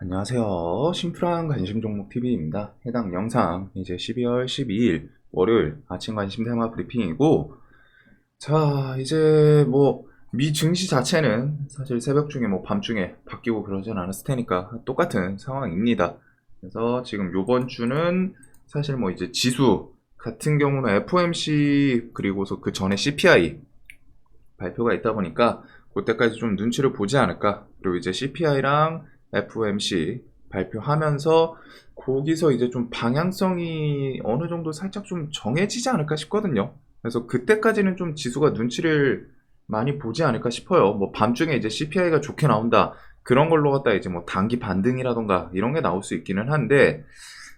안녕하세요. 심플한 관심 종목 TV입니다. 해당 영상 이제 12월 12일 월요일 아침 관심 테마 브리핑이고, 자 이제 뭐 미 증시 자체는 사실 새벽 중에 뭐 밤중에 바뀌고 그러진 않았을 테니까 똑같은 상황입니다. 그래서 지금 요번 주는 사실 뭐 이제 지수 같은 경우는 FOMC 그리고서 그 전에 CPI 발표가 있다 보니까 그때까지 좀 눈치를 보지 않을까. 그리고 이제 CPI랑 FOMC 발표하면서 거기서 이제 좀 방향성이 어느 정도 살짝 좀 정해지지 않을까 싶거든요. 그래서 그때까지는 좀 지수가 눈치를 많이 보지 않을까 싶어요. 뭐 밤중에 이제 CPI가 좋게 나온다, 그런 걸로 갖다 이제 뭐 단기 반등이라던가 이런 게 나올 수 있기는 한데,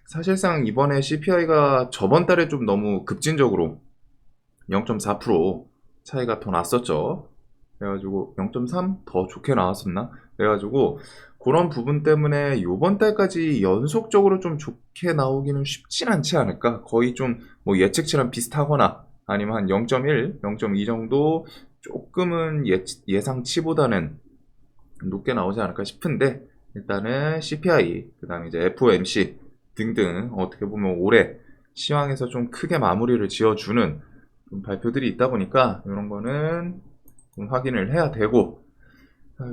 사실상 이번에 CPI가 저번 달에 좀 너무 급진적으로 0.4% 차이가 더 났었죠. 그래가지고 0.3 더 좋게 나왔었나? 그래가지고 그런 부분 때문에 요번 달까지 연속적으로 좀 좋게 나오기는 쉽진 않지 않을까? 거의 좀 뭐 예측치랑 비슷하거나 아니면 한 0.1, 0.2 정도 조금은 예상치보다는 높게 나오지 않을까 싶은데, 일단은 CPI, 그 다음에 이제 FOMC 등등 어떻게 보면 올해 시황에서 좀 크게 마무리를 지어주는 좀 발표들이 있다 보니까 이런 거는 좀 확인을 해야 되고,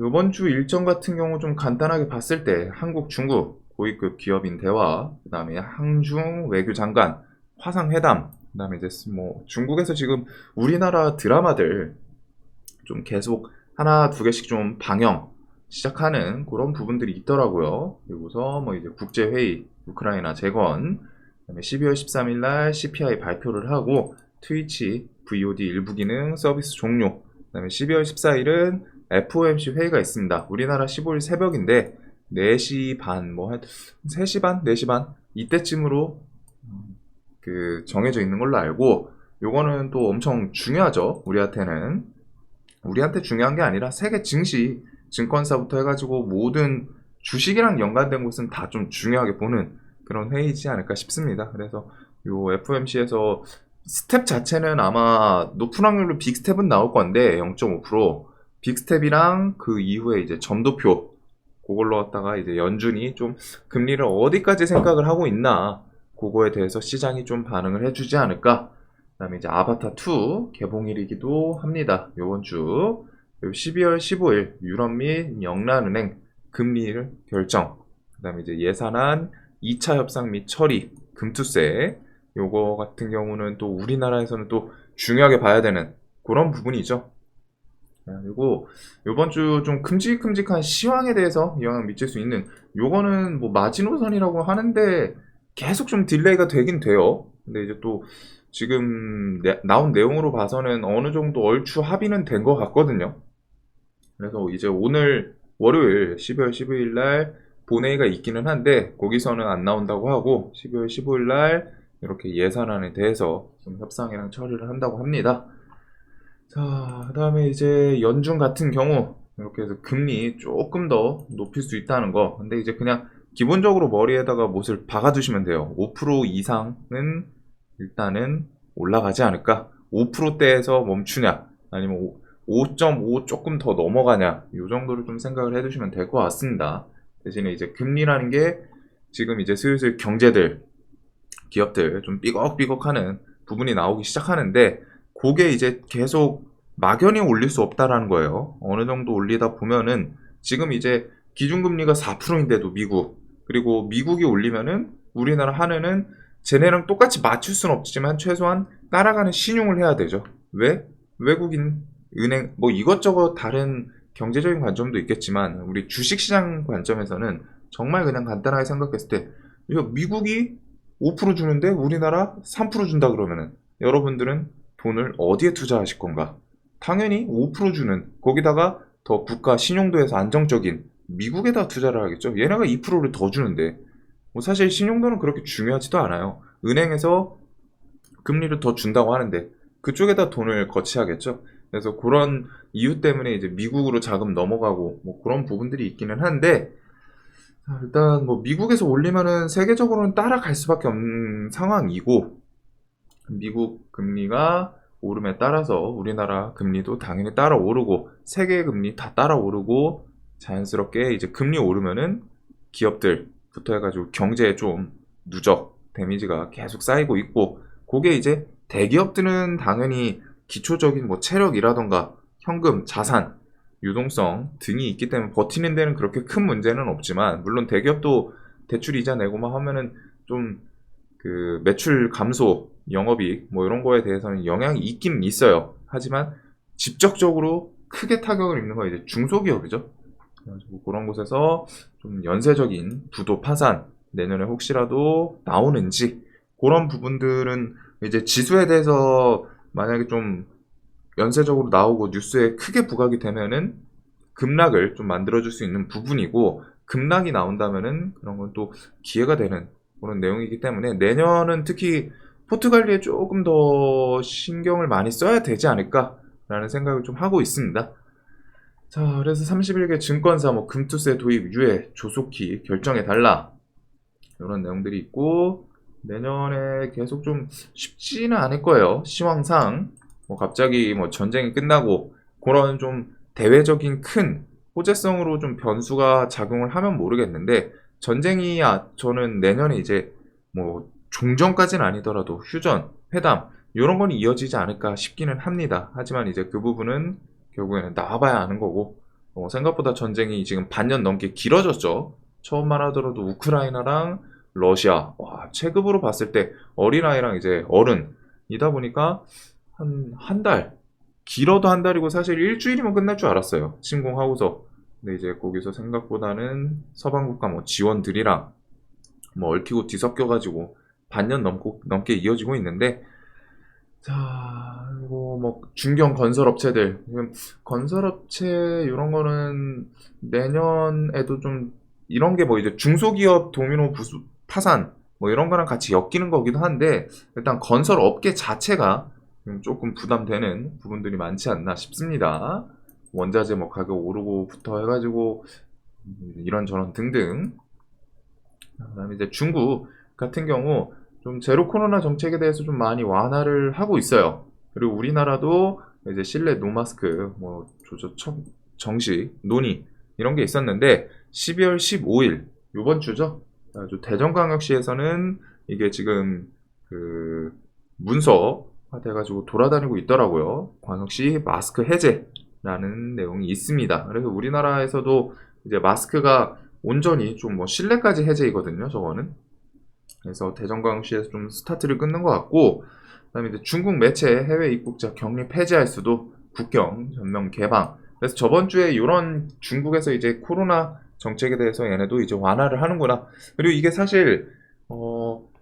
이번 주 일정 같은 경우 좀 간단하게 봤을 때 한국, 중국 고위급 기업인 대화, 그 다음에 항중 외교장관 화상회담, 그 다음에 이제 뭐 중국에서 지금 우리나라 드라마들 좀 계속 하나 두 개씩 좀 방영 시작하는 그런 부분들이 있더라고요. 그리고서 뭐 이제 국제회의 우크라이나 재건, 그다음에 12월 13일 날 CPI 발표를 하고 트위치 VOD 일부 기능 서비스 종료. 그다음에 12월 14일은 FOMC 회의가 있습니다. 우리나라 15일 새벽인데 4시 반, 뭐 한 3시 반, 4시 반 이때쯤으로 그 정해져 있는 걸로 알고, 요거는 또 엄청 중요하죠. 우리한테 중요한 게 아니라 세계 증시, 증권사부터 해가지고 모든 주식이랑 연관된 곳은 다 좀 중요하게 보는 그런 회의이지 않을까 싶습니다. 그래서 요 FOMC에서 스텝 자체는 아마 높은 확률로 빅스텝은 나올 건데 0.5%, 빅스텝이랑 그 이후에 이제 점도표, 그걸로 갖다가 이제 연준이 좀 금리를 어디까지 생각을 하고 있나, 그거에 대해서 시장이 좀 반응을 해주지 않을까. 그다음에 이제 아바타 2 개봉일이기도 합니다. 요번 주 12월 15일 유럽 및 영란은행 금리를 결정. 그다음에 이제 예산안 2차 협상 및 처리, 금투세. 요거 같은 경우는 또 우리나라에서는 또 중요하게 봐야 되는 그런 부분이죠. 그리고 요번 주 좀 큼직큼직한 시황에 대해서 영향 미칠 수 있는, 요거는 뭐 마지노선이라고 하는데 계속 좀 딜레이가 되긴 돼요. 근데 이제 또 지금 나온 내용으로 봐서는 어느 정도 얼추 합의는 된 것 같거든요. 그래서 이제 오늘 월요일 12월 15일 날 본회의가 있기는 한데 거기서는 안 나온다고 하고, 12월 15일 날 이렇게 예산안에 대해서 좀 협상이랑 처리를 한다고 합니다. 자, 그 다음에 이제 연준 같은 경우 이렇게 해서 금리 조금 더 높일 수 있다는 거. 근데 이제 그냥 기본적으로 머리에다가 못을 박아두시면 돼요. 5% 이상은 일단은 올라가지 않을까? 5%대에서 멈추냐? 아니면 5.5 조금 더 넘어가냐? 이 정도를 좀 생각을 해두시면 될 것 같습니다. 대신에 이제 금리라는 게 지금 이제 슬슬 경제들, 기업들 좀 삐걱삐걱하는 부분이 나오기 시작하는데, 그게 이제 계속 막연히 올릴 수 없다라는 거예요. 어느 정도 올리다 보면은 지금 이제 기준금리가 4%인데도 미국, 그리고 미국이 올리면은 우리나라 한은은 쟤네랑 똑같이 맞출 수는 없지만 최소한 따라가는 신용을 해야 되죠. 왜? 외국인 은행 뭐 이것저것 다른 경제적인 관점도 있겠지만 우리 주식시장 관점에서는 정말 그냥 간단하게 생각했을 때, 이거 미국이 5% 주는데 우리나라 3% 준다 그러면은 여러분들은 돈을 어디에 투자하실 건가? 당연히 5% 주는, 거기다가 더 국가 신용도에서 안정적인 미국에다 투자를 하겠죠. 얘네가 2%를 더 주는데 뭐 사실 신용도는 그렇게 중요하지도 않아요. 은행에서 금리를 더 준다고 하는데 그쪽에다 돈을 거치하겠죠. 그래서 그런 이유 때문에 이제 미국으로 자금 넘어가고 뭐 그런 부분들이 있기는 한데, 일단 뭐 미국에서 올리면은 세계적으로는 따라갈 수밖에 없는 상황이고, 미국 금리가 오름에 따라서 우리나라 금리도 당연히 따라 오르고 세계 금리 다 따라 오르고, 자연스럽게 이제 금리 오르면은 기업들부터 해가지고 경제에 좀 누적 데미지가 계속 쌓이고 있고, 그게 이제 대기업들은 당연히 기초적인 뭐 체력이라던가 현금, 자산, 유동성 등이 있기 때문에 버티는 데는 그렇게 큰 문제는 없지만, 물론 대기업도 대출 이자 내고 막 하면은 좀 그 매출 감소, 영업이익 뭐 이런 거에 대해서는 영향이 있긴 있어요. 하지만 직접적으로 크게 타격을 입는 건 이제 중소기업이죠. 그래가지고 그런 곳에서 좀 연쇄적인 부도 파산 내년에 혹시라도 나오는지, 그런 부분들은 이제 지수에 대해서 만약에 좀 연쇄적으로 나오고 뉴스에 크게 부각이 되면은 급락을 좀 만들어줄 수 있는 부분이고, 급락이 나온다면은 그런 건 또 기회가 되는 그런 내용이기 때문에 내년은 특히 포트 관리에 조금 더 신경을 많이 써야 되지 않을까라는 생각을 좀 하고 있습니다. 자, 그래서 31개 증권사 뭐 금투세 도입 유예 조속히 결정해 달라, 이런 내용들이 있고, 내년에 계속 좀 쉽지는 않을 거예요. 시황상 뭐 갑자기 뭐 전쟁이 끝나고 그런 좀 대외적인 큰 호재성으로 좀 변수가 작용을 하면 모르겠는데, 전쟁이 저는 내년에 이제 뭐 종전까지는 아니더라도 휴전, 회담 이런 건 이어지지 않을까 싶기는 합니다. 하지만 이제 그 부분은 결국에는 나와봐야 아는 거고, 생각보다 전쟁이 지금 반년 넘게 길어졌죠. 처음만 하더라도 우크라이나랑 러시아, 와, 체급으로 봤을 때 어린아이랑 이제 어른이다 보니까 한 달, 길어도 한 달이고 사실 일주일이면 끝날 줄 알았어요. 침공하고서. 근데 이제 거기서 생각보다는 서방 국가 뭐 지원들이랑 뭐 얽히고 뒤섞여가지고 반년 넘게 이어지고 있는데, 자, 그리고 뭐 중견 건설업체들, 지금 건설업체 이런 거는 내년에도 좀 이런 게 뭐 이제 중소기업 도미노 부수 파산 뭐 이런 거랑 같이 엮이는 거기도 한데, 일단 건설업계 자체가 조금 부담되는 부분들이 많지 않나 싶습니다. 원자재 뭐 가격 오르고부터 해가지고 이런저런 등등. 그다음에 이제 중국 같은 경우 좀 제로 코로나 정책에 대해서 좀 많이 완화를 하고 있어요. 그리고 우리나라도 이제 실내 노마스크 뭐 조조 정시 논의 이런 게 있었는데, 12월 15일 요번 주죠. 아주 대전광역시에서는 이게 지금 그 문서화 돼가지고 돌아다니고 있더라고요. 광역시 마스크 해제라는 내용이 있습니다. 그래서 우리나라에서도 이제 마스크가 온전히 좀 뭐 실내까지 해제이거든요, 저거는. 그래서 대전광역시에서 좀 스타트를 끊는 것 같고, 그다음에 이제 중국 매체 해외 입국자 격리 폐지할 수도, 국경 전면 개방. 그래서 저번 주에 이런 중국에서 이제 코로나 정책에 대해서 얘네도 이제 완화를 하는구나. 그리고 이게 사실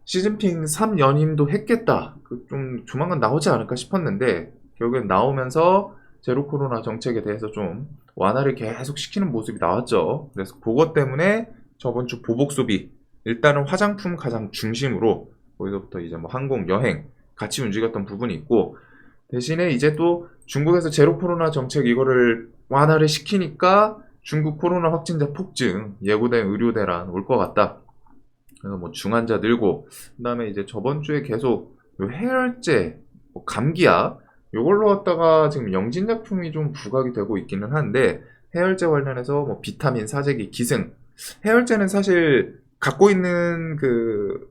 시진핑 3연임도 했겠다. 좀 조만간 나오지 않을까 싶었는데 결국엔 나오면서 제로 코로나 정책에 대해서 좀 완화를 계속 시키는 모습이 나왔죠. 그래서 그것 때문에 저번 주 보복 소비, 일단은 화장품 가장 중심으로 거기서부터 이제 뭐 항공, 여행 같이 움직였던 부분이 있고, 대신에 이제 또 중국에서 제로 코로나 정책 이거를 완화를 시키니까 중국 코로나 확진자 폭증, 예고된 의료 대란 올 것 같다. 그래서 뭐 중환자 늘고, 그다음에 이제 저번 주에 계속 요 해열제, 뭐 감기약 요걸로 갖다가 지금 영진약품이 좀 부각이 되고 있기는 한데, 해열제 관련해서 뭐 비타민, 사재기, 기승, 해열제는 사실 갖고 있는 그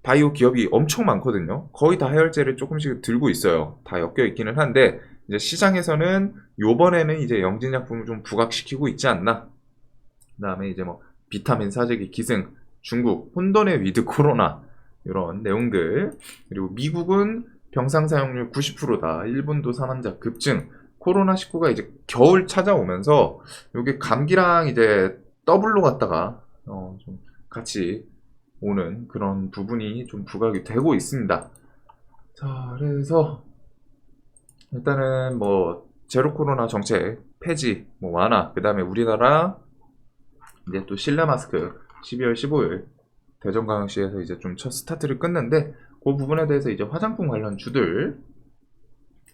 바이오 기업이 엄청 많거든요. 거의 다 해열제를 조금씩 들고 있어요. 다 엮여 있기는 한데, 이제 시장에서는 요번에는 이제 영진약품을 좀 부각시키고 있지 않나. 그 다음에 이제 뭐 비타민, 사재기, 기승, 중국 혼돈의 위드 코로나 이런 내용들. 그리고 미국은 병상 사용률 90%다. 일본도 사망자 급증. 코로나19가 이제 겨울 찾아오면서 요게 감기랑 이제 더블로 갔다가 좀 같이 오는 그런 부분이 좀 부각이 되고 있습니다. 자, 그래서 일단은 뭐 제로 코로나 정책 폐지, 뭐 완화, 그 다음에 우리나라 이제 또 실내 마스크 12월 15일 대전광역시에서 이제 좀 첫 스타트를 끊는데, 그 부분에 대해서 이제 화장품 관련 주들,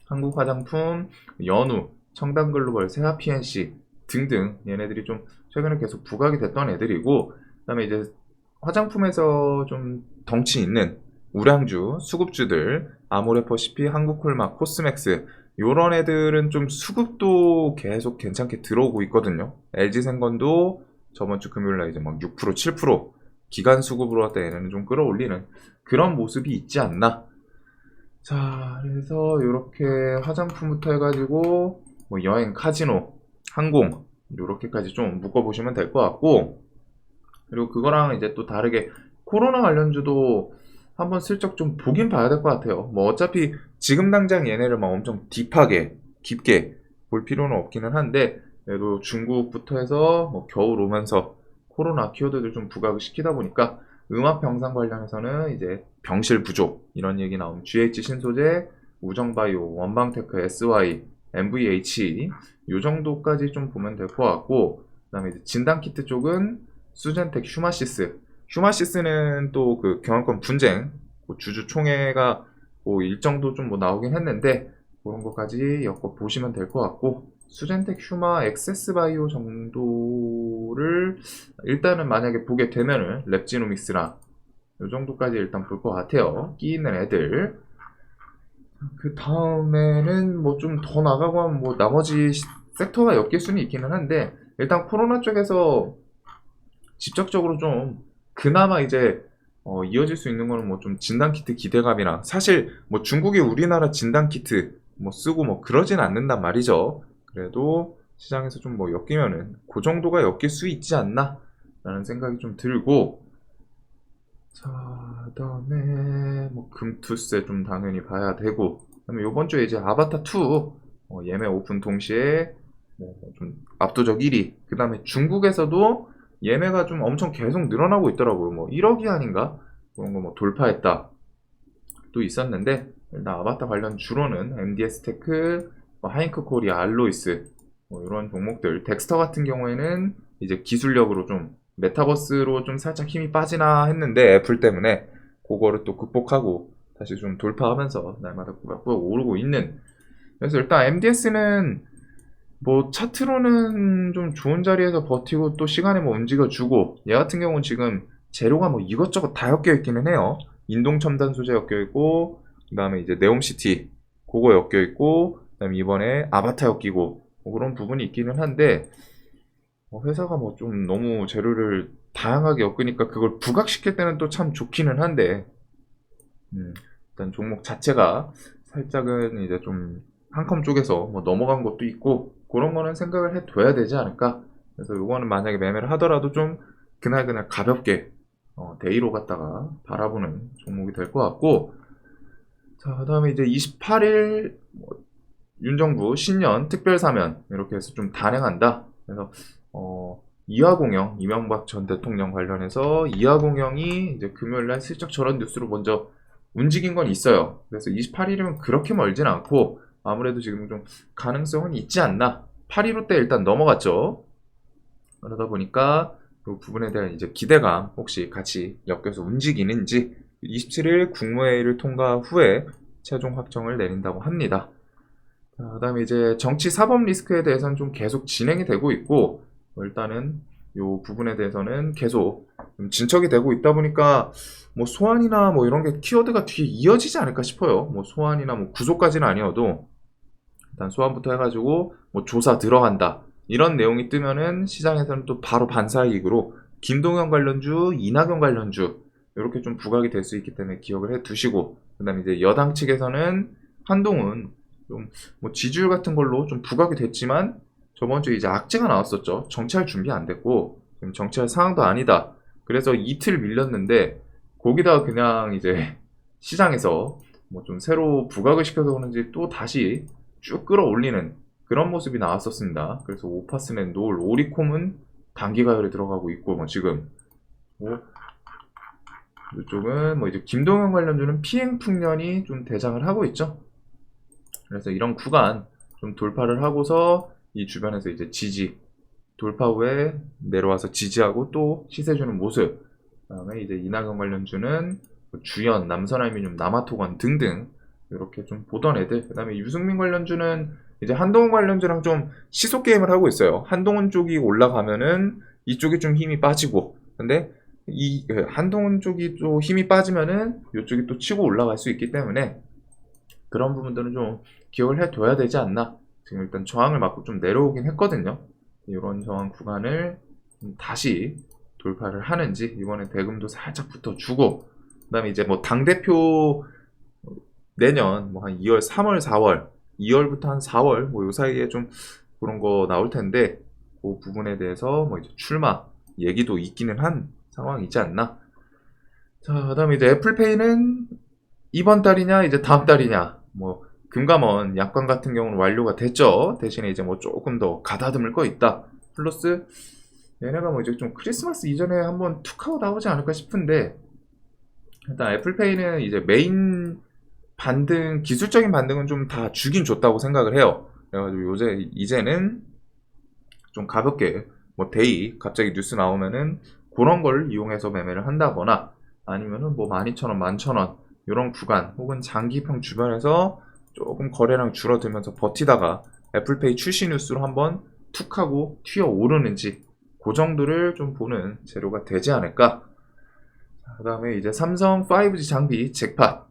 한국 화장품, 연우, 청담글로벌, 세아 PNC 등등 얘네들이 좀 최근에 계속 부각이 됐던 애들이고, 그다음에 이제 화장품에서 좀 덩치 있는 우량주, 수급주들, 아모레퍼시피, 한국콜마, 코스맥스 요런 애들은 좀 수급도 계속 괜찮게 들어오고 있거든요. LG생건도 저번 주 금요일 날 이제 막 6%, 7% 기간 수급으로 갖다 얘네는 좀 끌어올리는 그런 모습이 있지 않나. 자, 그래서 이렇게 화장품부터 해가지고 뭐 여행, 카지노, 항공 이렇게까지 좀 묶어보시면 될 것 같고, 그리고 그거랑 이제 또 다르게 코로나 관련주도 한번 슬쩍 좀 보긴 봐야 될 것 같아요. 뭐 어차피 지금 당장 얘네를 막 엄청 딥하게 깊게 볼 필요는 없기는 한데, 그래도 중국부터 해서 뭐 겨울 오면서 코로나 키워드들 좀 부각을 시키다 보니까 음압 병상 관련해서는 이제 병실 부족 이런 얘기 나오면 GH 신소재, 우정바이오, 원방테크, SY, MVH 요 정도까지 좀 보면 될 것 같고, 그다음에 이제 진단키트 쪽은 수젠텍, 휴마시스. 휴마시스는 또 그 경영권 분쟁, 그 주주총회가 뭐 일정도 좀 뭐 나오긴 했는데 그런 것까지 엮어 보시면 될 것 같고, 수젠텍, 휴마, 엑세스바이오 정도를 일단은 만약에 보게 되면은 랩지노믹스나 이 정도까지 일단 볼 것 같아요. 끼 있는 애들. 그 다음에는 뭐 좀 더 나가고 하면 뭐 나머지 섹터가 엮일 수는 있기는 한데, 일단 코로나 쪽에서 직접적으로 좀 그나마 이제 이어질 수 있는 거는 뭐 좀 진단키트 기대감이나, 사실 뭐 중국이 우리나라 진단키트 뭐 쓰고 뭐 그러진 않는단 말이죠. 그래도 시장에서 좀 뭐 엮이면은 그 정도가 엮일 수 있지 않나 라는 생각이 좀 들고, 자, 그다음에 뭐 금투세 좀 당연히 봐야 되고, 그다음에 요번 주에 이제 아바타 2 예매 오픈 동시에 뭐 좀 압도적 1위. 그다음에 중국에서도 예매가 좀 엄청 계속 늘어나고 있더라고요. 뭐 1억이 아닌가? 그런 거 뭐 돌파했다 또 있었는데, 일단 아바타 관련 주로는 MDS 테크, 뭐 하잉크 코리아, 알로이스 뭐 이런 종목들. 덱스터 같은 경우에는 이제 기술력으로 좀 메타버스로 좀 살짝 힘이 빠지나 했는데 애플 때문에 그거를 또 극복하고 다시 좀 돌파하면서 날마다 꾸역꾸역 오르고 있는. 그래서 일단 MDS는 뭐 차트로는 좀 좋은 자리에서 버티고 또 시간에 뭐 움직여주고, 얘 같은 경우는 지금 재료가 뭐 이것저것 다 엮여 있기는 해요. 인동첨단 소재 엮여 있고, 그 다음에 이제 네옴시티 그거 엮여 있고, 그 다음에 이번에 아바타 엮이고 뭐 그런 부분이 있기는 한데, 회사가 뭐 좀 너무 재료를 다양하게 엮으니까 그걸 부각시킬 때는 또 참 좋기는 한데, 일단 종목 자체가 살짝은 이제 좀 한컴 쪽에서 뭐 넘어간 것도 있고 그런 거는 생각을 해둬야 되지 않을까. 그래서 요거는 만약에 매매를 하더라도 좀 그날 가볍게 데이로 갔다가 바라보는 종목이 될 것 같고, 자, 그다음에 이제 28일 윤정부 신년 특별 사면 이렇게 해서 좀 단행한다. 그래서 이화공영, 이명박 전 대통령 관련해서 이화공영이 이제 금요일날 슬쩍 저런 뉴스로 먼저 움직인 건 있어요. 그래서 28일이면 그렇게 멀진 않고 아무래도 지금 좀 가능성은 있지 않나. 8.15 때 일단 넘어갔죠. 그러다 보니까 그 부분에 대한 이제 기대감 혹시 같이 엮여서 움직이는지 27일 국무회의를 통과 후에 최종 확정을 내린다고 합니다. 그다음에 이제 정치 사법 리스크에 대해서는 좀 계속 진행이 되고 있고, 일단은 요 부분에 대해서는 계속 좀 진척이 되고 있다 보니까 뭐 소환이나 뭐 이런 게 키워드가 뒤에 이어지지 않을까 싶어요. 뭐 소환이나 뭐 구속까지는 아니어도 일단 소환부터 해가지고 뭐 조사 들어간다 이런 내용이 뜨면은 시장에서는 또 바로 반사이익으로 김동연 관련주, 이낙연 관련주 이렇게 좀 부각이 될 수 있기 때문에 기억을 해 두시고, 그다음에 이제 여당 측에서는 한동훈 좀 뭐 지지율 같은 걸로 좀 부각이 됐지만 저번 주에 이제 악재가 나왔었죠. 정치할 준비 안 됐고 지금 정치할 상황도 아니다. 그래서 이틀 밀렸는데 거기다가 그냥 이제 시장에서 뭐 좀 새로 부각을 시켜서 그런지 또 다시 쭉 끌어올리는 그런 모습이 나왔었습니다. 그래서 오파스는 노을, 오리콤은 단기 가열에 들어가고 있고, 뭐 지금 뭐 이쪽은 뭐 이제 김동연 관련주는 피행풍년이 좀 대장을 하고 있죠. 그래서 이런 구간 좀 돌파를 하고서 이 주변에서 이제 지지, 돌파 후에 내려와서 지지하고 또 시세 주는 모습. 그다음에 이제 이낙연 관련주는 주연, 남선알미늄, 남아토건 등등 이렇게 좀 보던 애들. 그다음에 유승민 관련주는 이제 한동훈 관련주랑 좀 시속 게임을 하고 있어요. 한동훈 쪽이 올라가면은 이쪽이 좀 힘이 빠지고, 근데 이 한동훈 쪽이 또 힘이 빠지면은 이쪽이 또 치고 올라갈 수 있기 때문에 그런 부분들은 좀 기억을 해둬야 되지 않나. 지금 일단 저항을 맞고 좀 내려오긴 했거든요. 이런 저항 구간을 다시 돌파를 하는지 이번에 대금도 살짝 붙어주고 그다음에 이제 뭐 당대표 내년 뭐 한 2월, 3월, 4월 2월부터 한 4월 뭐 요 사이에 좀 그런 거 나올 텐데 그 부분에 대해서 뭐 이제 출마 얘기도 있기는 한 상황이지 않나. 자, 그다음에 이제 애플페이는 이번 달이냐 이제 다음 달이냐 뭐 금감원 약관 같은 경우는 완료가 됐죠. 대신에 이제 뭐 조금 더 가다듬을 거 있다. 플러스 얘네가 뭐 이제 좀 크리스마스 이전에 한번 툭 하고 나오지 않을까 싶은데 일단 애플페이는 이제 메인 반등 기술적인 반등은 좀 다 주긴 줬다고 생각을 해요. 그래가지고 이제는 좀 가볍게 뭐 데이 갑자기 뉴스 나오면은 그런 걸 이용해서 매매를 한다거나 아니면은 뭐 12,000원, 11,000원 이런 구간 혹은 장기평 주변에서 조금 거래량 줄어들면서 버티다가 애플페이 출시 뉴스로 한번 툭 하고 튀어 오르는지 그 정도를 좀 보는 재료가 되지 않을까. 그 다음에 이제 삼성 5G 장비 잭팟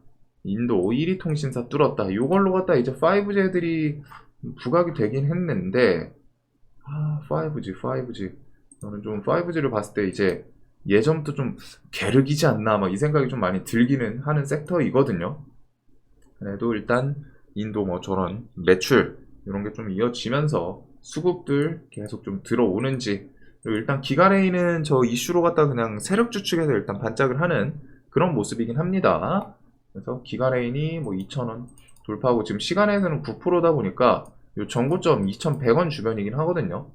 인도 1위 통신사 뚫었다. 이걸로 갖다 이제 5G들이 부각이 되긴 했는데 5G 저는 좀 5G를 봤을 때 이제 예전부터 좀 게르기지 않나 막 이 생각이 좀 많이 들기는 하는 섹터이거든요. 그래도 일단 인도 뭐 저런 매출 이런 게 좀 이어지면서 수급들 계속 좀 들어오는지 그리고 일단 기가레인은 저 이슈로 갖다 그냥 세력 주축에서 일단 반짝을 하는 그런 모습이긴 합니다. 그래서 기가레인이 뭐 2,000원 돌파하고 지금 시간에서는 9%다 보니까 요 전고점 2,100원 주변이긴 하거든요.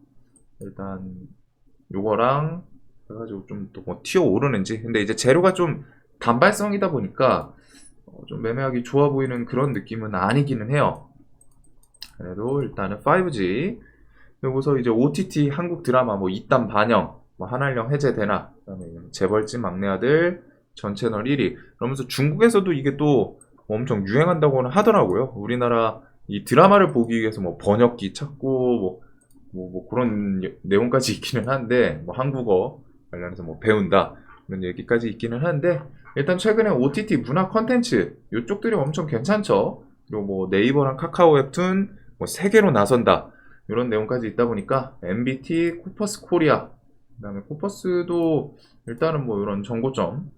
일단 요거랑 그래가지고 좀 또 뭐 튀어 오르는지 근데 이제 재료가 좀 단발성이다 보니까 좀 매매하기 좋아 보이는 그런 느낌은 아니기는 해요. 그래도 일단은 5G 여기서 이제 OTT 한국 드라마 뭐 이딴 반영 뭐 한알령 해제되나 그다음에 재벌집 막내 아들 전 채널 1위 그러면서 중국에서도 이게 또 엄청 유행한다고는 하더라고요. 우리나라 이 드라마를 보기 위해서 뭐 번역기 찾고 뭐 그런 내용까지 있기는 한데 뭐 한국어 관련해서 뭐 배운다 이런 얘기까지 있기는 한데 일단 최근에 OTT 문화 컨텐츠 이쪽들이 엄청 괜찮죠. 그리고 뭐 네이버랑 카카오 웹툰 뭐 세계로 나선다 이런 내용까지 있다 보니까 MBT, 코퍼스 코리아 그다음에 코퍼스도 일단은 뭐 이런 정고점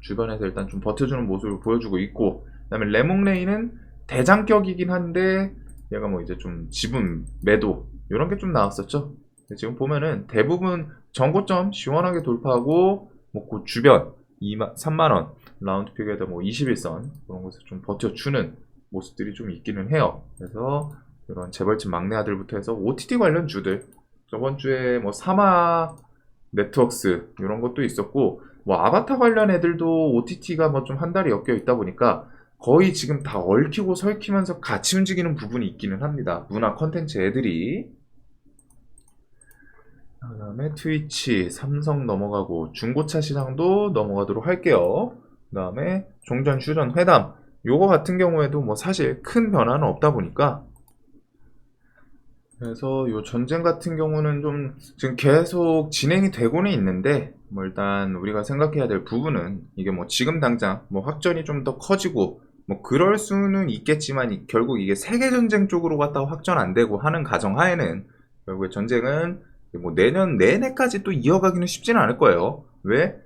주변에서 일단 좀 버텨주는 모습을 보여주고 있고 그다음에 레몽레이는 대장격이긴 한데 얘가 뭐 이제 좀 지분 매도 이런 게 좀 나왔었죠. 지금 보면은 대부분 정고점 시원하게 돌파하고 뭐 그 주변 3만원 라운드 픽에다 뭐 21선 그런 것을 좀 버텨주는 모습들이 좀 있기는 해요. 그래서 이런 재벌집 막내 아들부터 해서 OTT 관련 주들 저번 주에 뭐 사마 네트웍스 이런 것도 있었고 뭐 아바타 관련 애들도 OTT가 뭐 좀 한 달이 엮여 있다 보니까 거의 지금 다 얽히고 설키면서 같이 움직이는 부분이 있기는 합니다. 문화 컨텐츠 애들이. 그 다음에 트위치, 삼성 넘어가고 중고차 시장도 넘어가도록 할게요. 그 다음에 종전 휴전 회담 요거 같은 경우에도 뭐 사실 큰 변화는 없다 보니까 그래서 요 전쟁 같은 경우는 좀 지금 계속 진행이 되고는 있는데 뭐 일단 우리가 생각해야 될 부분은 이게 뭐 지금 당장 뭐 확전이 좀 더 커지고 뭐 그럴 수는 있겠지만 결국 이게 세계 전쟁 쪽으로 갔다가 확전 안 되고 하는 가정하에는 결국에 전쟁은 뭐 내년 내내까지 또 이어가기는 쉽지는 않을 거예요. 왜?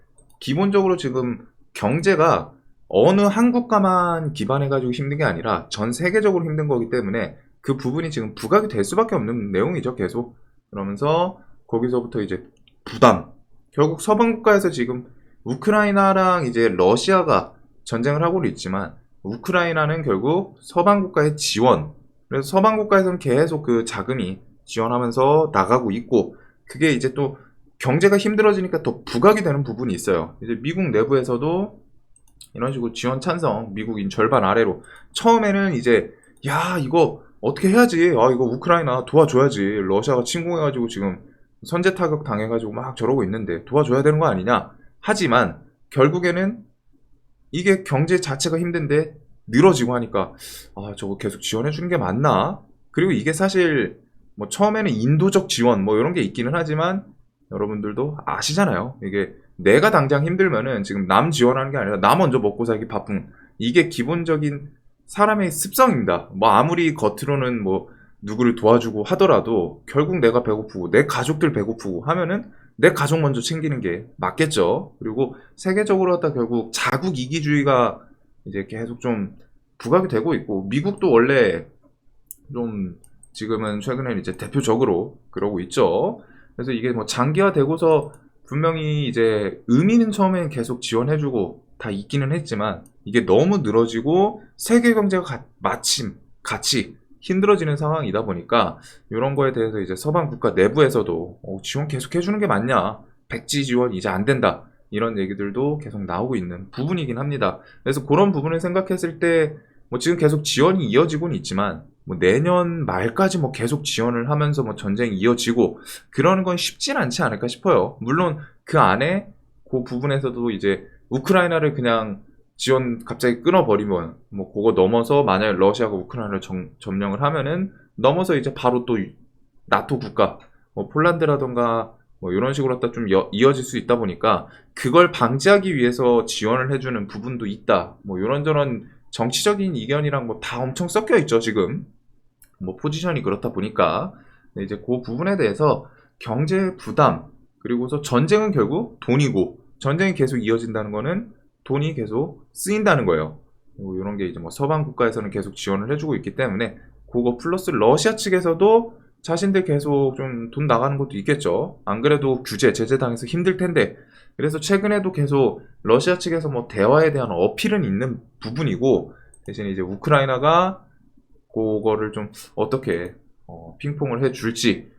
기본적으로 지금 경제가 어느 한 국가만 기반해가지고 힘든 게 아니라 전 세계적으로 힘든 거기 때문에 그 부분이 지금 부각이 될 수밖에 없는 내용이죠, 계속. 그러면서 거기서부터 이제 부담. 결국 서방 국가에서 지금 우크라이나랑 이제 러시아가 전쟁을 하고는 있지만 우크라이나는 결국 서방 국가의 지원. 그래서 서방 국가에서는 계속 그 자금이 지원하면서 나가고 있고 그게 이제 또 경제가 힘들어지니까 더 부각이 되는 부분이 있어요. 이제 미국 내부에서도 이런 식으로 지원 찬성, 미국인 절반 아래로 처음에는 이제 야 이거 어떻게 해야지 이거 우크라이나 도와줘야지 러시아가 침공해가지고 지금 선제 타격 당해가지고 막 저러고 있는데 도와줘야 되는 거 아니냐 하지만 결국에는 이게 경제 자체가 힘든데 늘어지고 하니까 저거 계속 지원해 주는 게 맞나 그리고 이게 사실 뭐 처음에는 인도적 지원 뭐 이런 게 있기는 하지만 여러분들도 아시잖아요. 이게 내가 당장 힘들면은 지금 남 지원하는 게 아니라 나 먼저 먹고 살기 바쁜 이게 기본적인 사람의 습성입니다. 뭐 아무리 겉으로는 뭐 누구를 도와주고 하더라도 결국 내가 배고프고 내 가족들 배고프고 하면은 내 가족 먼저 챙기는 게 맞겠죠. 그리고 세계적으로 하다 결국 자국 이기주의가 이제 계속 좀 부각이 되고 있고, 미국도 원래 좀 지금은 최근에 이제 대표적으로 그러고 있죠. 그래서 이게 뭐 장기화되고서 분명히 이제 의미는 처음엔 계속 지원해주고 다 있기는 했지만, 이게 너무 늘어지고 세계 경제가 마침 같이 힘들어지는 상황이다 보니까 이런 거에 대해서 이제 서방 국가 내부에서도 지원 계속 해주는 게 맞냐, 백지 지원 이제 안 된다, 이런 얘기들도 계속 나오고 있는 부분이긴 합니다. 그래서 그런 부분을 생각했을 때 뭐 지금 계속 지원이 이어지고는 있지만, 뭐 내년 말까지 뭐 계속 지원을 하면서 뭐 전쟁이 이어지고 그러는 건 쉽진 않지 않을까 싶어요. 물론 그 안에 그 부분에서도 이제 우크라이나를 그냥 지원 갑자기 끊어버리면 뭐 그거 넘어서 만약에 러시아가 우크라이나를 점령을 하면은 넘어서 이제 바로 또 나토 국가 뭐 폴란드라던가 뭐 이런 식으로 좀 이어질 수 있다 보니까 그걸 방지하기 위해서 지원을 해주는 부분도 있다. 뭐 이런저런 정치적인 이견이랑 뭐 다 엄청 섞여 있죠 지금. 뭐 포지션이 그렇다 보니까. 근데 이제 그 부분에 대해서 경제 부담, 그리고서 전쟁은 결국 돈이고 전쟁이 계속 이어진다는 거는 돈이 계속 쓰인다는 거예요. 뭐 이런 게 이제 뭐 서방 국가에서는 계속 지원을 해주고 있기 때문에 그거 플러스 러시아 측에서도 자신들 계속 좀 돈 나가는 것도 있겠죠. 안 그래도 규제, 제재 당해서 힘들 텐데. 그래서 최근에도 계속 러시아 측에서 뭐 대화에 대한 어필은 있는 부분이고, 대신 이제 우크라이나가 그거를 좀 어떻게 핑퐁을 해줄지.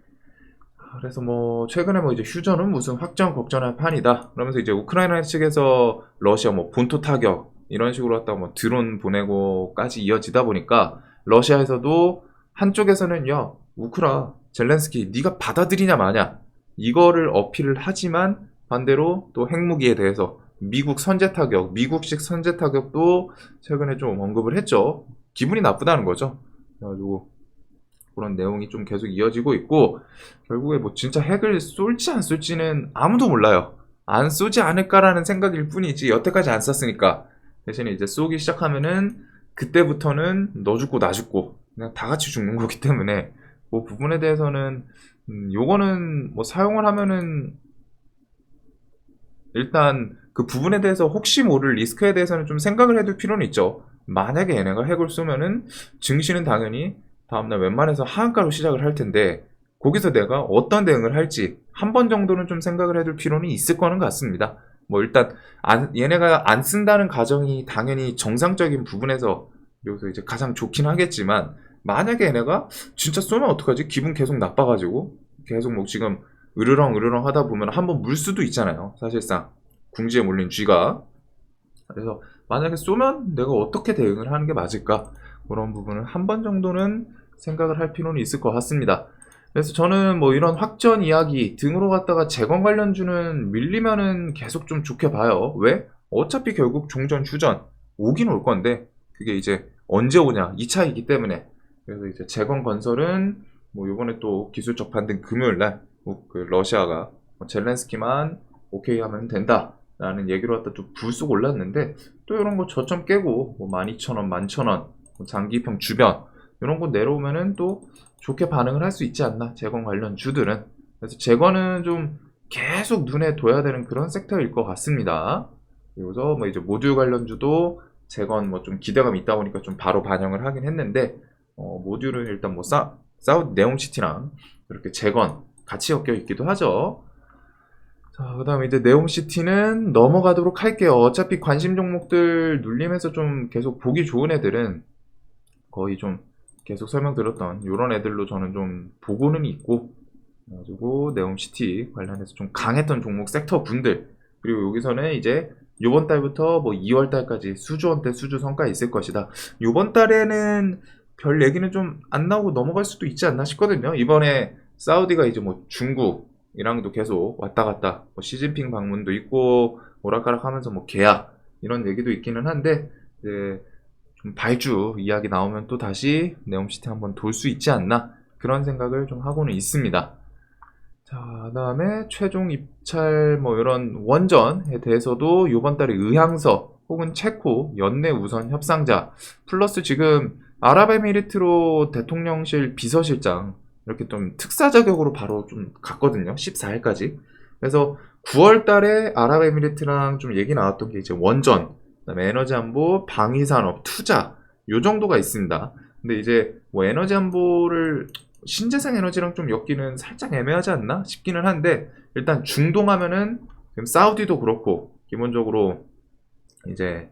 그래서 뭐 최근에 뭐 이제 휴전은 무슨 확정 걱정할 판이다, 그러면서 이제 우크라이나 측에서 러시아 뭐 본토 타격 이런 식으로 했다가 뭐 드론 보내고까지 이어지다 보니까 러시아에서도 한쪽에서는 야 젤렌스키 네가 받아들이냐 마냐 이거를 어필을 하지만, 반대로 또 핵무기에 대해서 미국 선제 타격, 미국식 선제 타격도 최근에 좀 언급을 했죠. 기분이 나쁘다는 거죠. 그래가지고 그런 내용이 좀 계속 이어지고 있고, 결국에 뭐 진짜 핵을 쏠지 안 쏠지는 아무도 몰라요. 안 쏘지 않을까라는 생각일 뿐이지 여태까지 안 쐈으니까. 대신에 이제 쏘기 시작하면은 그때부터는 너 죽고 나 죽고 그냥 다 같이 죽는 거기 때문에 그 부분에 대해서는 요거는 뭐 사용을 하면은 일단 그 부분에 대해서 혹시 모를 리스크에 대해서는 좀 생각을 해둘 필요는 있죠. 만약에 얘네가 핵을 쏘면은 증시는 당연히 다음날 웬만해서 하한가로 시작을 할 텐데, 거기서 내가 어떤 대응을 할지 한 번 정도는 좀 생각을 해둘 필요는 있을 거는 같습니다. 뭐 일단 얘네가 안 쓴다는 가정이 당연히 정상적인 부분에서 여기서 이제 가장 좋긴 하겠지만, 만약에 얘네가 진짜 쏘면 어떡하지? 기분 계속 나빠가지고 계속 뭐 지금 으르렁 하다 보면 한번 물 수도 있잖아요. 사실상 궁지에 몰린 쥐가. 그래서 만약에 쏘면 내가 어떻게 대응을 하는 게 맞을까? 그런 부분을 한 번 정도는 생각을 할 필요는 있을 것 같습니다. 그래서 저는 뭐 이런 확전 이야기 등으로 갖다가 재건 관련주는 밀리면은 계속 좀 좋게 봐요. 왜? 어차피 결국 종전 휴전 오긴 올 건데 그게 이제 언제 오냐 이 차이기 때문에. 그래서 이제 재건 건설은 뭐 요번에 또 기술적 반등 금요일날 그 러시아가 젤렌스키만 오케이 하면 된다 라는 얘기로 갖다 좀 불쑥 올랐는데, 또 이런 거 저점 깨고 뭐 12,000원, 11,000원 장기평 주변 이런 거 내려오면은 또 좋게 반응을 할 수 있지 않나, 재건 관련 주들은. 그래서 재건은 좀 계속 눈에 둬야 되는 그런 섹터일 것 같습니다. 그래서 뭐 이제 모듈 관련주도 재건 뭐 좀 기대감이 있다 보니까 좀 바로 반영을 하긴 했는데, 모듈은 일단 뭐 사우디 네옴시티랑 이렇게 재건 같이 엮여 있기도 하죠. 자, 그 다음에 이제 네옴시티는 넘어가도록 할게요. 어차피 관심 종목들 눌림에서 좀 계속 보기 좋은 애들은 거의 좀 계속 설명드렸던 이런 애들로 저는 좀 보고는 있고, 그래가지고 네옴시티 관련해서 좀 강했던 종목 섹터 분들, 그리고 여기서는 이제 요번 달부터 뭐 2월 달까지 수주원대 수주 성과 있을 것이다. 요번 달에는 별 얘기는 좀 안 나오고 넘어갈 수도 있지 않나 싶거든요. 이번에 사우디가 이제 뭐 중국이랑도 계속 왔다 갔다 뭐 시진핑 방문도 있고 오락가락 하면서 뭐 계약 이런 얘기도 있기는 한데, 이제 좀 발주 이야기 나오면 또 다시 네옴시티 한번 돌 수 있지 않나, 그런 생각을 좀 하고는 있습니다. 자, 그다음에 최종 입찰 뭐 이런 원전에 대해서도 이번 달에 의향서 혹은 체코 연내 우선 협상자 플러스 지금 아랍에미리트로 대통령실 비서실장 이렇게 좀 특사 자격으로 바로 좀 갔거든요. 14일까지. 그래서 9월 달에 아랍에미리트랑 좀 얘기 나왔던 게 이제 원전, 그다음에 에너지 안보, 방위산업, 투자 요 정도가 있습니다. 근데 이제 뭐 에너지 안보를 신재생 에너지랑 좀 엮기는 살짝 애매하지 않나 싶기는 한데 일단 중동 하면은 지금 사우디도 그렇고 기본적으로 이제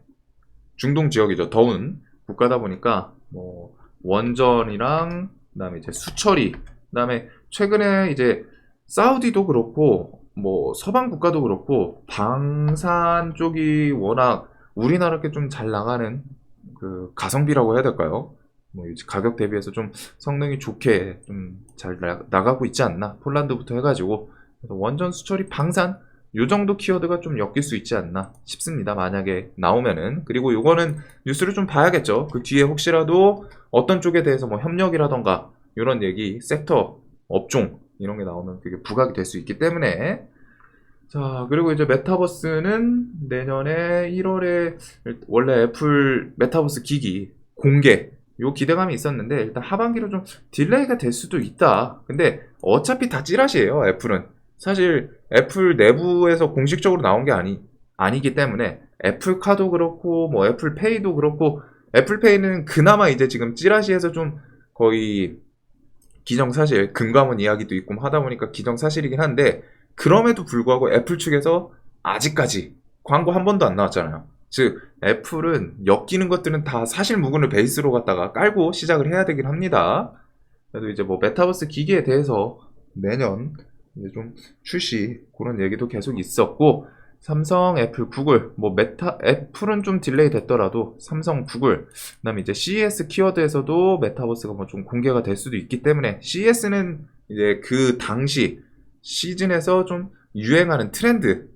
중동 지역이죠. 더운 국가다 보니까 뭐 원전이랑 그다음에 이제 수처리 그다음에 최근에 이제 사우디도 그렇고 뭐 서방 국가도 그렇고 방산 쪽이 워낙 우리나라께 좀 잘 나가는 그 가성비라고 해야 될까요? 뭐 이제 가격 대비해서 좀 성능이 좋게 좀 잘 나가고 있지 않나 폴란드부터 해가지고 그래서 원전 수처리 방산 요 정도 키워드가 좀 엮일 수 있지 않나 싶습니다. 만약에 나오면은. 그리고 요거는 뉴스를 좀 봐야겠죠. 그 뒤에 혹시라도 어떤 쪽에 대해서 뭐 협력이라던가 이런 얘기, 섹터, 업종 이런 게 나오면 그게 부각이 될 수 있기 때문에 자, 그리고 이제 메타버스는 내년에 1월에 원래 애플 메타버스 기기 공개 요 기대감이 있었는데 일단 하반기로 좀 딜레이가 될 수도 있다. 근데 어차피 다 찌라시예요, 애플은. 사실 애플 내부에서 공식적으로 나온 게 아니기 때문에 애플카도 그렇고 뭐 애플페이도 그렇고 애플페이는 그나마 이제 지금 찌라시에서 좀 거의 기정사실 금감원 이야기도 있고 하다 보니까 기정사실이긴 한데 그럼에도 불구하고 애플 측에서 아직까지 광고 한 번도 안 나왔잖아요. 즉 애플은 엮이는 것들은 다 사실 무근을 베이스로 갖다가 깔고 시작을 해야 되긴 합니다. 그래도 이제 뭐 메타버스 기기에 대해서 내년 이제 좀 출시 그런 얘기도 계속 있었고 삼성, 애플, 구글 뭐 애플은 좀 딜레이 됐더라도 삼성, 구글 그다음에 이제 CES 키워드에서도 메타버스가 뭐 좀 공개가 될 수도 있기 때문에 CES는 이제 그 당시 시즌에서 좀 유행하는 트렌드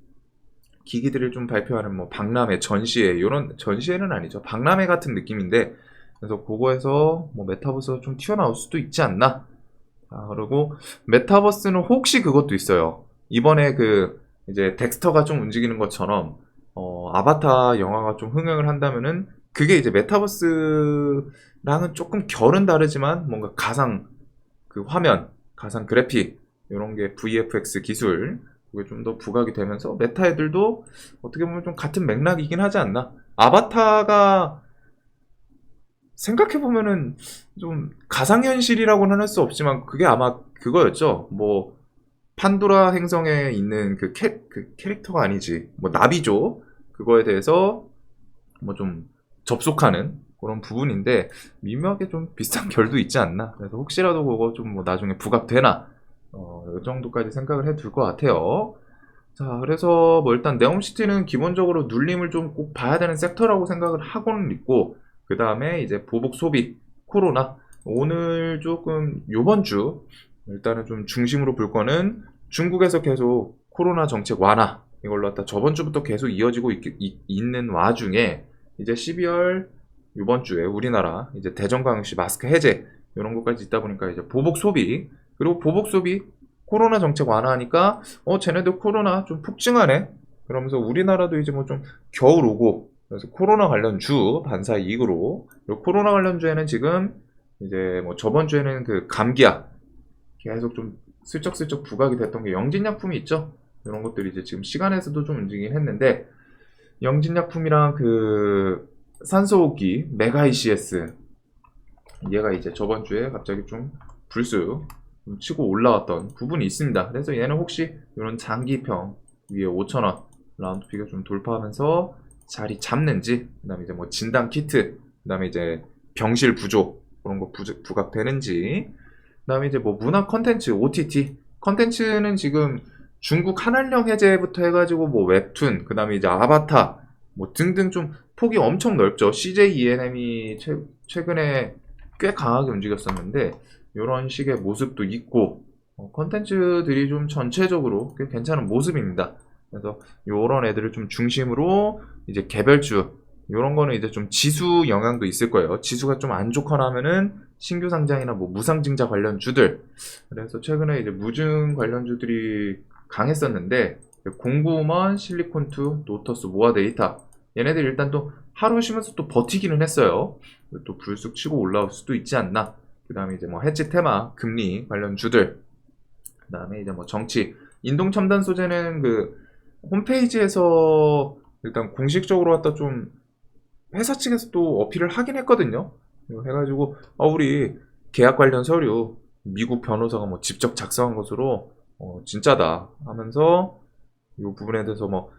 기기들을 좀 발표하는 뭐 박람회, 전시회 이런 전시회는 아니죠. 박람회 같은 느낌인데 그래서 그거에서 뭐 메타버스가 좀 튀어나올 수도 있지 않나. 그리고 메타버스는 혹시 그것도 있어요. 이번에 그 이제 덱스터가 좀 움직이는 것처럼 아바타 영화가 좀 흥행을 한다면은 그게 이제 메타버스랑은 조금 결은 다르지만 뭔가 가상 그 화면, 가상 그래픽 이런 게 VFX 기술 그게 좀 더 부각이 되면서 메타 애들도 어떻게 보면 좀 같은 맥락이긴 하지 않나. 아바타가 생각해보면은 좀 가상현실이라고는 할 수 없지만 그게 아마 그거였죠. 뭐 판도라 행성에 있는 그 캐릭터가 아니지. 뭐 나비죠. 그거에 대해서 뭐 좀 접속하는 그런 부분인데 미묘하게 좀 비슷한 결도 있지 않나. 그래서 혹시라도 그거 좀 뭐 나중에 부각되나 이 정도까지 생각을 해둘 것 같아요. 자, 그래서 뭐 일단 네옴시티는 기본적으로 눌림을 좀 꼭 봐야 되는 섹터라고 생각을 하고는 있고 그 다음에 이제 보복 소비, 코로나 오늘 조금 요번 주 일단은 좀 중심으로 볼 거는 중국에서 계속 코로나 정책 완화 이걸로 갖다 저번 주부터 계속 이어지고 있는 와중에 이제 12월 요번 주에 우리나라 이제 대전광역시 마스크 해제 이런 것까지 있다 보니까 이제 보복 소비 그리고 보복 소비 코로나 정책 완화하니까 쟤네들 코로나 좀 폭증하네 그러면서 우리나라도 이제 뭐 좀 겨울 오고 그래서 코로나 관련주 반사 이익으로 그리고 코로나 관련주에는 지금 이제 뭐 저번 주에는 그 감기약 계속 좀 슬쩍슬쩍 부각이 됐던 게 영진약품이 있죠. 이런 것들이 이제 지금 시간에서도 좀 움직이긴 했는데 영진약품이랑 그 산소호흡기 메가 ECS 얘가 이제 저번 주에 갑자기 좀 불쑥 좀 치고 올라왔던 부분이 있습니다. 그래서 얘는 혹시 이런 장기평 위에 5,000원 라운드피가 좀 돌파하면서 자리 잡는지 그다음에 이제 뭐 진단 키트 그다음에 이제 병실 부족 그런 거 부각되는지 그다음에 이제 뭐 문화 컨텐츠 OTT 컨텐츠는 지금 중국 한한령 해제부터 해가지고 뭐 웹툰 그다음에 이제 아바타 뭐 등등 좀 폭이 엄청 넓죠. CJ ENM이 최근에 꽤 강하게 움직였었는데 이런 식의 모습도 있고 컨텐츠들이 좀 전체적으로 꽤 괜찮은 모습입니다. 그래서 요런 애들을 좀 중심으로 이제 개별주 요런 거는 이제 좀 지수 영향도 있을 거예요. 지수가 좀 안 좋거나 하면은 신규 상장이나 뭐 무상증자 관련주들 그래서 최근에 이제 무증 관련주들이 강했었는데 공구먼, 실리콘2, 노터스, 모아데이터 얘네들 일단 또 하루 쉬면서 또 버티기는 했어요. 또 불쑥 치고 올라올 수도 있지 않나. 그 다음에 이제 뭐 해지 테마, 금리 관련 주들, 그 다음에 이제 뭐 정치, 인동 첨단 소재는 그 홈페이지에서 일단 공식적으로 갖다 좀 회사 측에서 또 어필을 하긴 했거든요. 이거 해가지고 우리 계약 관련 서류 미국 변호사가 뭐 직접 작성한 것으로 진짜다 하면서 이 부분에 대해서 뭐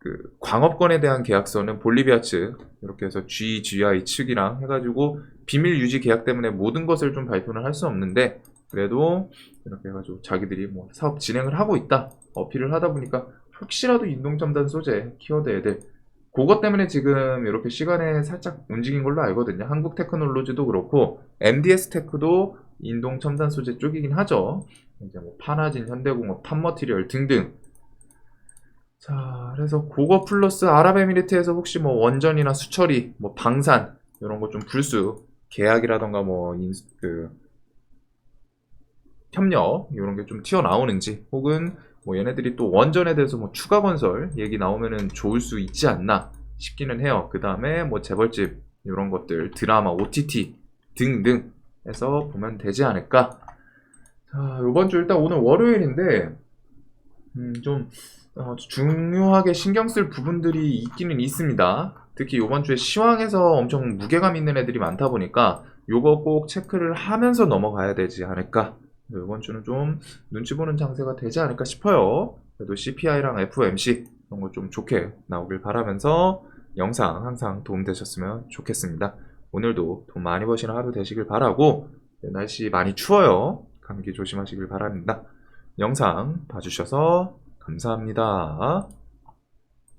그 광업권에 대한 계약서는 볼리비아 측 이렇게 해서 GGI 측이랑 해가지고 비밀 유지 계약 때문에 모든 것을 좀 발표는 할 수 없는데 그래도 이렇게 해가지고 자기들이 뭐 사업 진행을 하고 있다 어필을 하다 보니까 혹시라도 인동첨단 소재 키워드 애들 그것 때문에 지금 이렇게 시간에 살짝 움직인 걸로 알거든요. 한국 테크놀로지도 그렇고 MDS 테크도 인동 첨단 소재 쪽이긴 하죠. 이제 뭐 파나진, 현대공업, 탑머티리얼 등등. 자, 그래서 그거 플러스 아랍에미리트에서 혹시 뭐 원전이나 수처리, 뭐 방산 이런 거 좀 불수 계약이라던가 뭐 그 협력 이런 게 좀 튀어나오는지 혹은 뭐 얘네들이 또 원전에 대해서 뭐 추가 건설 얘기 나오면은 좋을 수 있지 않나 싶기는 해요. 그 다음에 뭐 재벌집 이런 것들 드라마 OTT 등등 해서 보면 되지 않을까. 자, 이번 주 일단 오늘 월요일인데 좀 중요하게 신경 쓸 부분들이 있기는 있습니다. 특히 이번 주에 시황에서 엄청 무게감 있는 애들이 많다 보니까 요거 꼭 체크를 하면서 넘어가야 되지 않을까. 이번 주는 좀 눈치 보는 장세가 되지 않을까 싶어요. 그래도 CPI랑 FOMC 이런 거 좀 좋게 나오길 바라면서 영상 항상 도움되셨으면 좋겠습니다. 오늘도 돈 많이 버시는 하루 되시길 바라고 날씨 많이 추워요. 감기 조심하시길 바랍니다. 영상 봐주셔서 감사합니다.